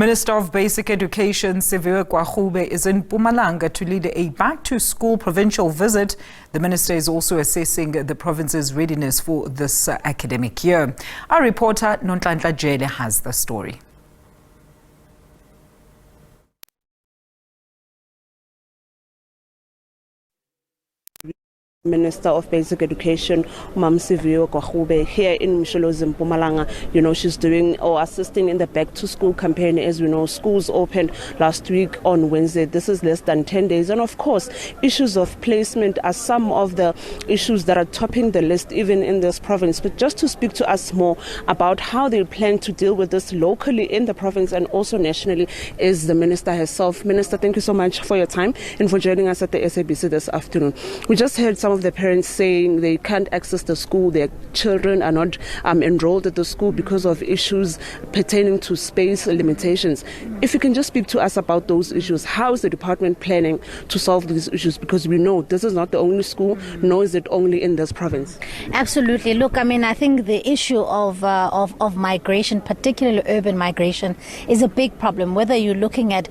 Minister of Basic Education Siviwe Gwarube is in Mpumalanga to lead a back-to-school provincial visit. The minister is also assessing the province's readiness for this academic year. Our reporter Nonhlanhla Jele has the story. Minister of Basic Education, Siviwe Gwarube, here in Mpumalanga. She's doing or assisting in the back-to-school campaign. As we know, schools opened last week on Wednesday. This is less than 10 days. And of course, issues of placement are some of the issues that are topping the list even in this province. But just to speak to us more about how they plan to deal with this locally in the province and also nationally is the Minister herself. Minister, thank you so much for your time and for joining us at the SABC this afternoon. We just heard some of the parents saying they can't access the school, their children are not enrolled at the school because of issues pertaining to space limitations. If you can just speak to us about those issues, how is the department planning to solve these issues? Because we know this is not the only school, nor is it only in this province. Absolutely. Look, I think the issue of migration, particularly urban migration, is a big problem. Whether you're looking at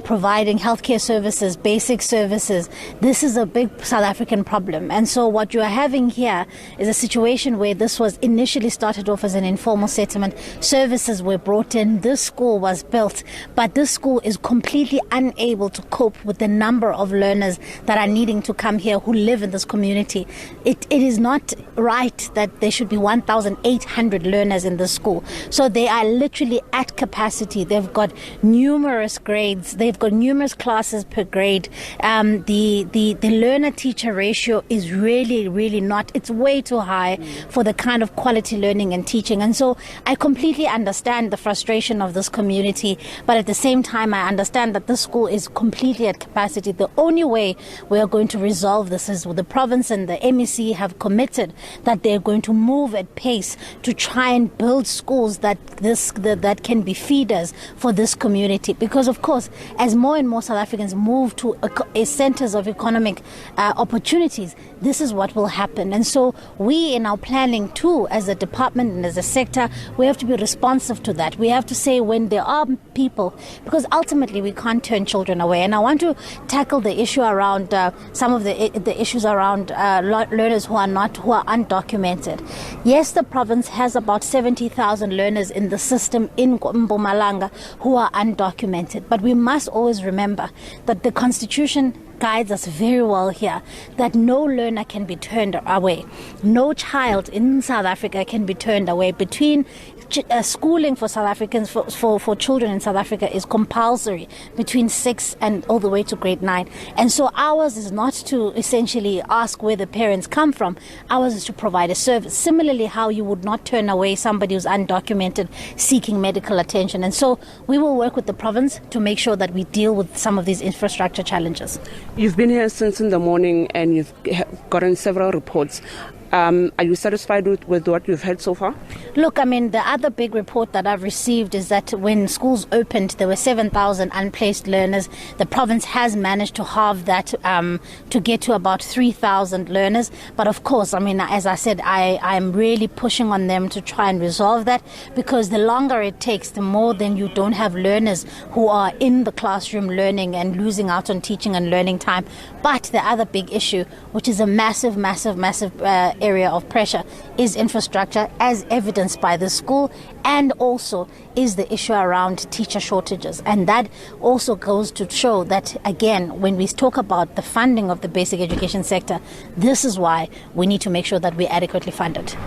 providing healthcare services, basic services, this is a big South African problem. And so what you are having here is a situation where this was initially started off as an informal settlement. Services were brought in. This school was built, but this school is completely unable to cope with the number of learners that are needing to come here who live in this community. It is not right that there should be 1,800 learners in this school. So they are literally at capacity. They've got numerous grades. They've got numerous classes per grade. The learner-teacher ratio is really not, it's way too high for the kind of quality learning and teaching. And so I completely understand the frustration of this community, but at the same time I understand that this school is completely at capacity. The only way we are going to resolve this is the province and the MEC have committed that they're going to move at pace to try and build schools that can be feeders for this community. Because of course, as more and more South Africans move to centers of economic opportunities, this is what will happen. And so we in our planning too, as a department and as a sector, we have to be responsive to that. We have to say when there are people, because ultimately we can't turn children away. And I want to tackle the issue around some of the issues around learners who are undocumented. Yes, the province has about 70,000 learners in the system in Mpumalanga who are undocumented. But we must always remember that the Constitution guides us very well here, that no learner can be turned away. No child in South Africa can be turned away. Between schooling for South Africans, for children in South Africa is compulsory between 6 and all the way to grade 9. And so ours is not to essentially ask where the parents come from. Ours is to provide a service. Similarly, how you would not turn away somebody who's undocumented seeking medical attention. And so we will work with the province to make sure that we deal with some of these infrastructure challenges. You've been here since in the morning and you've gotten several reports. Are you satisfied with what you've heard so far? Look, the other big report that I've received is that when schools opened, there were 7,000 unplaced learners. The province has managed to halve that to get to about 3,000 learners. But of course, as I said, I'm really pushing on them to try and resolve that, because the longer it takes, the more then you don't have learners who are in the classroom learning and losing out on teaching and learning time. But the other big issue, which is a massive area of pressure, is infrastructure, as evidenced by the school, and also is the issue around teacher shortages. And that also goes to show that, again, when we talk about the funding of the basic education sector, this is why we need to make sure that we adequately fund it.